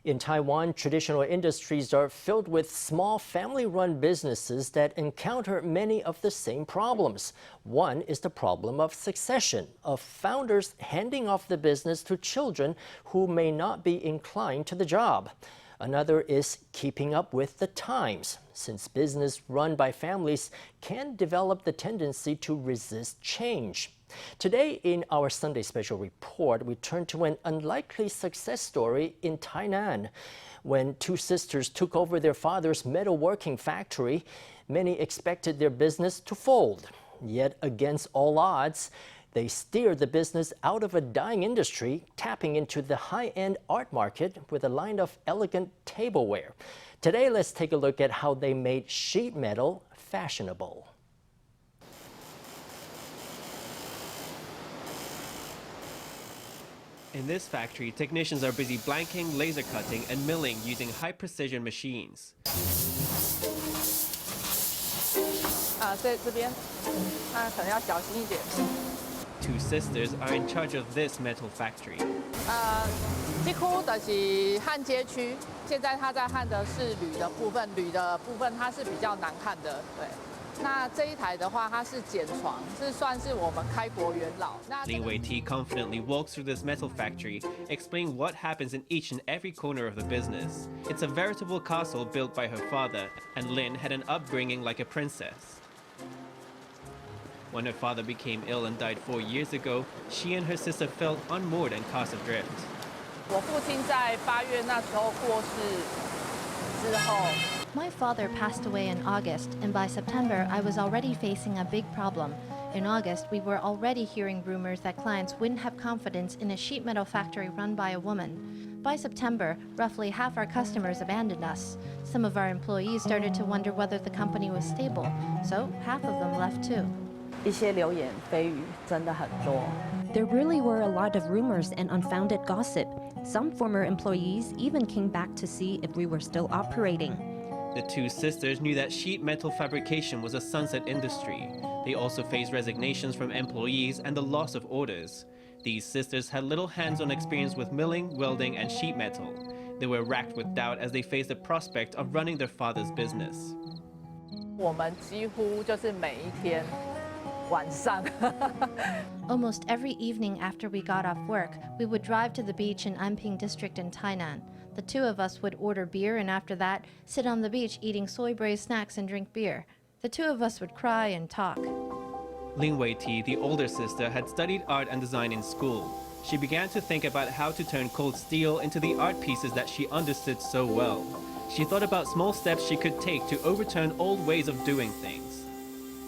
In Taiwan, traditional industries are filled with small family-run businesses that encounter many of the same problems. One is the problem of succession, of founders handing off the business to children who may not be inclined to the job. Another is keeping up with the times, since business run by families can develop the tendency to resist change. Today, in our Sunday Special Report, we turn to an unlikely success story in Tainan. When two sisters took over their father's metalworking factory, many expected their business to fold. Yet, against all odds, they steered the business out of a dying industry, tapping into the high-end art market with a line of elegant tableware. Today, let's take a look at how they made sheet metal fashionable. In this factory, technicians are busy blanking, laser cutting, and milling using high-precision machines. Two sisters are in charge of this metal factory. 几乎就是焊接区，现在它在焊的是铝的部分，铝的部分它是比较难焊的，对。那这一台的话，它是剪床，是算是我们开国元老。Lin Wei-Ti confidently walks through this metal factory, explaining what happens in each and every corner of the business. It's a veritable castle built by her father, and Lin had an upbringing like a princess. When her father became ill and died 4 years ago, she and her sister felt unmoored and cast adrift. 我父亲在8月那时候过世之后。 My father passed away in August, and by September, I was already facing a big problem. In August, we were already hearing rumors that clients wouldn't have confidence in a sheet metal factory run by a woman. By September, roughly half our customers abandoned us. Some of our employees started to wonder whether the company was stable, so half of them left too. 一些流言蜚语真的很多。 There really were a lot of rumors and unfounded gossip. Some former employees even came back to see if we were still operating. The two sisters knew that sheet metal fabrication was a sunset industry. They also faced resignations from employees and the loss of orders. These sisters had little hands-on experience with milling, welding, and sheet metal. They were racked with doubt as they faced the prospect of running their father's business. 我们几乎就是每一天晚上。Almost every evening after we got off work, we would drive to the beach in Anping district in Tainan. The two of us would order beer and after that, sit on the beach eating soy-braised snacks and drink beer. The two of us would cry and talk. Lin Wei-Ti, the older sister, had studied art and design in school. She began to think about how to turn cold steel into the art pieces that she understood so well. She thought about small steps she could take to overturn old ways of doing things.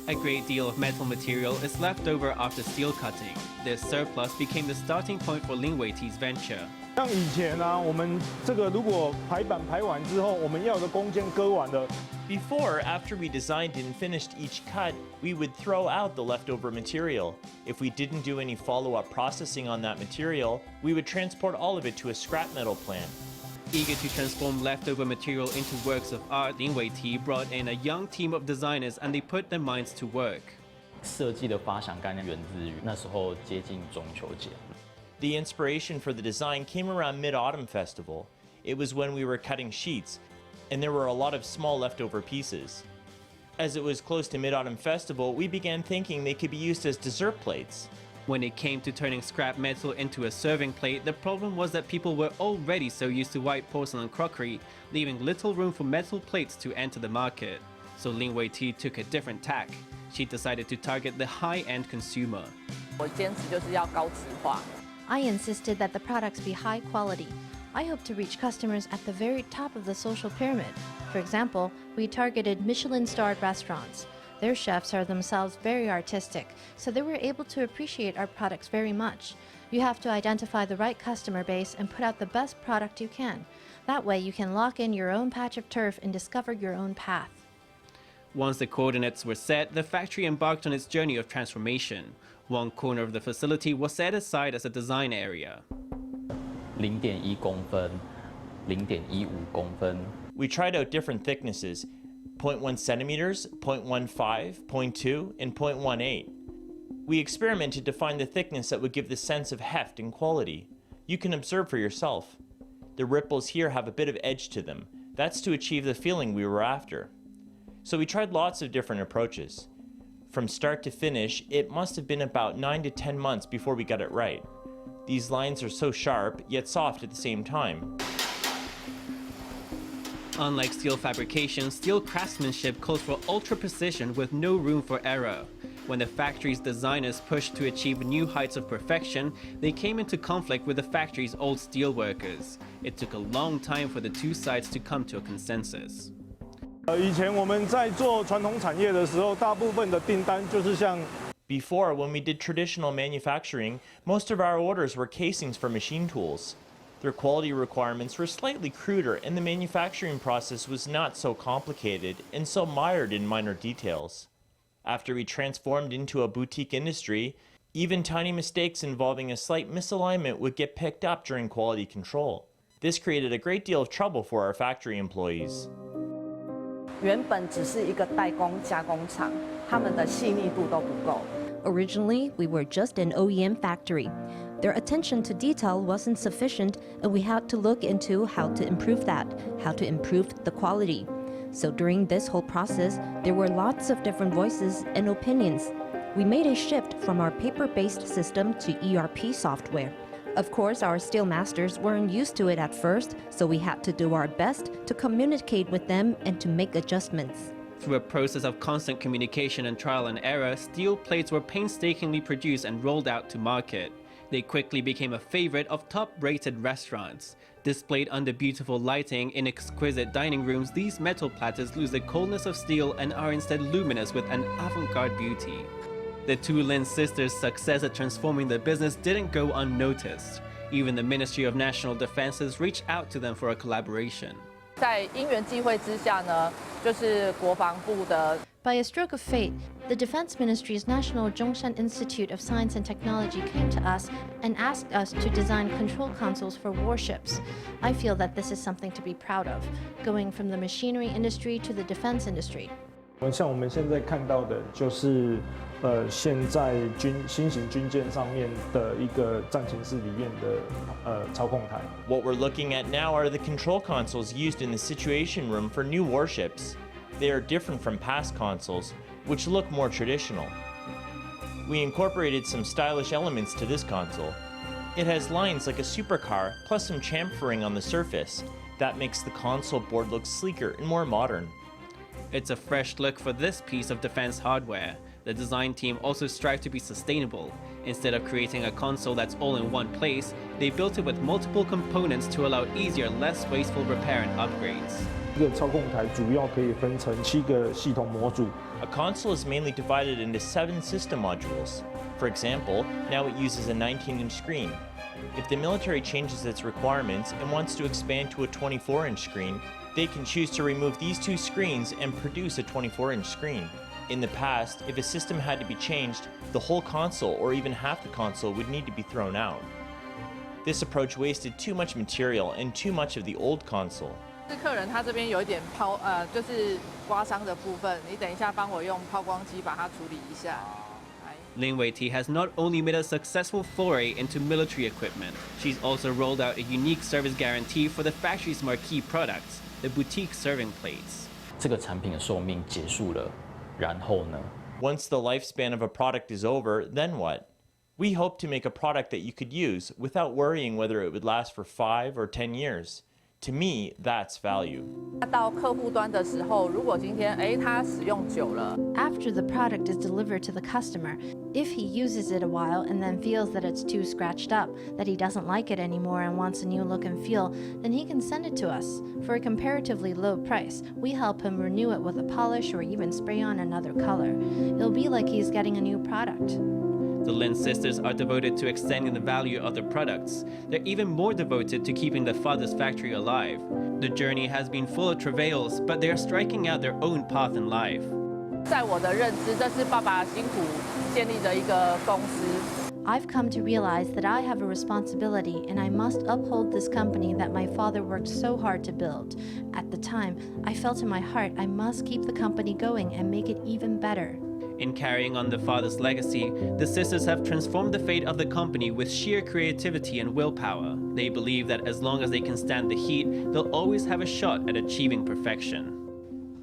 A great deal of metal material is left over after steel cutting. This surplus became the starting point for Lin Wei-Ti's venture. 像以前啊，我们这个如果排版排完之后，我们要的工件割完了。 Before, after we designed and finished each cut, we would throw out the leftover material. If we didn't do any follow-up processing on that material, we would transport all of it to a scrap metal plant. Eager to transform leftover material into works of art, Lin Wei-Ti brought in a young team of designers and they put their minds to work. 设计的发想概念源自于那时候接近中秋节。 The inspiration for the design came around Mid-Autumn Festival. It was when we were cutting sheets, and there were a lot of small leftover pieces. As it was close to Mid-Autumn Festival, we began thinking they could be used as dessert plates. When it came to turning scrap metal into a serving plate, the problem was that people were already so used to white porcelain crockery, leaving little room for metal plates to enter the market. So Lin Wei-Ti took a different tack. She decided to target the high-end consumer. 我坚持就是要高质化。 I insisted that the products be high quality. I hope to reach customers at the very top of the social pyramid. For example, we targeted Michelin-starred restaurants. Their chefs are themselves very artistic, so they were able to appreciate our products very much. You have to identify the right customer base and put out the best product you can. That way you can lock in your own patch of turf and discover your own path. Once the coordinates were set, the factory embarked on its journey of transformation. One corner of the facility was set aside as a design area. 0.1公分、0.15公分。 We tried out different thicknesses, 0.1 centimeters, 0.15, 0.2, and 0.18. We experimented to find the thickness that would give the sense of heft and quality. You can observe for yourself. The ripples here have a bit of edge to them. That's to achieve the feeling we were after. So we tried lots of different approaches. From start to finish, it must have been about 9 to 10 months before we got it right. These lines are so sharp, yet soft at the same time. Unlike steel fabrication, steel craftsmanship calls for ultra-precision with no room for error. When the factory's designers pushed to achieve new heights of perfection, they came into conflict with the factory's old steel workers. It took a long time for the two sides to come to a consensus. 以前我们在做传统产业的时候，大部分的订单就是像 Before, when we did traditional manufacturing, most of our orders were casings for machine tools. Their quality requirements were slightly cruder, and the manufacturing process was not so complicated and so mired in minor details. After we transformed into a boutique industry, even tiny mistakes involving a slight misalignment would get picked up during quality control. This created a great deal of trouble for our factory employees. 原本只是一个代工加工厂，他们的细腻度都不够。 Originally, we were just an OEM factory. Their attention to detail wasn't sufficient, and we had to look into how to improve that, how to improve the quality. So during this whole process, there were lots of different voices and opinions. We made a shift from our paper-based system to ERP software. Of course, our steel masters weren't used to it at first, so we had to do our best to communicate with them and to make adjustments. Through a process of constant communication and trial and error, steel plates were painstakingly produced and rolled out to market. They quickly became a favorite of top-rated restaurants. Displayed under beautiful lighting in exquisite dining rooms, these metal platters lose the coldness of steel and are instead luminous with an avant-garde beauty. The two Lin sisters' success at transforming the business didn't go unnoticed. Even the Ministry of National Defenses reached out to them for a collaboration. 在因缘际会之下呢，就是国防部的 By a stroke of fate, the Defense Ministry's National Zhongshan Institute of Science and Technology came to us and asked us to design control consoles for warships. I feel that this is something to be proud of, going from the machinery industry to the defense industry. 像我们现在看到的，就是现在新型军舰上面的一个战情室里面的操控台。What we're looking at now are the control consoles used in the Situation Room for new warships. They are different from past consoles, which look more traditional. We incorporated some stylish elements to this console. It has lines like a supercar, plus some chamfering on the surface. That makes the console board look sleeker and more modern. It's a fresh look for this piece of defense hardware. The design team also strived to be sustainable. Instead of creating a console that's all in one place, they built it with multiple components to allow easier, less wasteful repair and upgrades. 这个操控台主要可以分成7个系统模组。A console is mainly divided into 7 system modules. For example, now it uses a 19-inch screen. If the military changes its requirements and wants to expand to a 24-inch screen, they can choose to remove these 2 screens and produce a 24-inch screen. In the past, if a system had to be changed, the whole console or even half the console would need to be thrown out. This approach wasted too much material and too much of the old console. 是客人他这边有一点就是刮伤的部分，你等一下帮我用抛光机把它处理一下。 Lin Weiti has not only made a successful foray into military equipment, she's also rolled out a unique service guarantee for the factory's marquee products, the boutique serving plates. 这个产品的寿命结束了，然后呢？ Once the lifespan of a product is over, then what? We hope to make a product that you could use without worrying whether it would last for 5 or 10 years. To me, that's value. 到客户端的时候，如果今天他使用久了 After the product is delivered to the customer, if he uses it a while and then feels that it's too scratched up, that he doesn't like it anymore and wants a new look and feel, then he can send it to us. For a comparatively low price, we help him renew it with a polish or even spray on another color. It'll be like he's getting a new product. The Lin sisters are devoted to extending the value of their products. They're even more devoted to keeping their father's factory alive. The journey has been full of travails, but they are striking out their own path in life. 在我的认知，这是爸爸辛苦建立的一个公司。 I've come to realize that I have a responsibility and I must uphold this company that my father worked so hard to build. At the time, I felt in my heart I must keep the company going and make it even better. In carrying on the father's legacy, the sisters have transformed the fate of the company with sheer creativity and willpower. They believe that as long as they can stand the heat, they'll always have a shot at achieving perfection.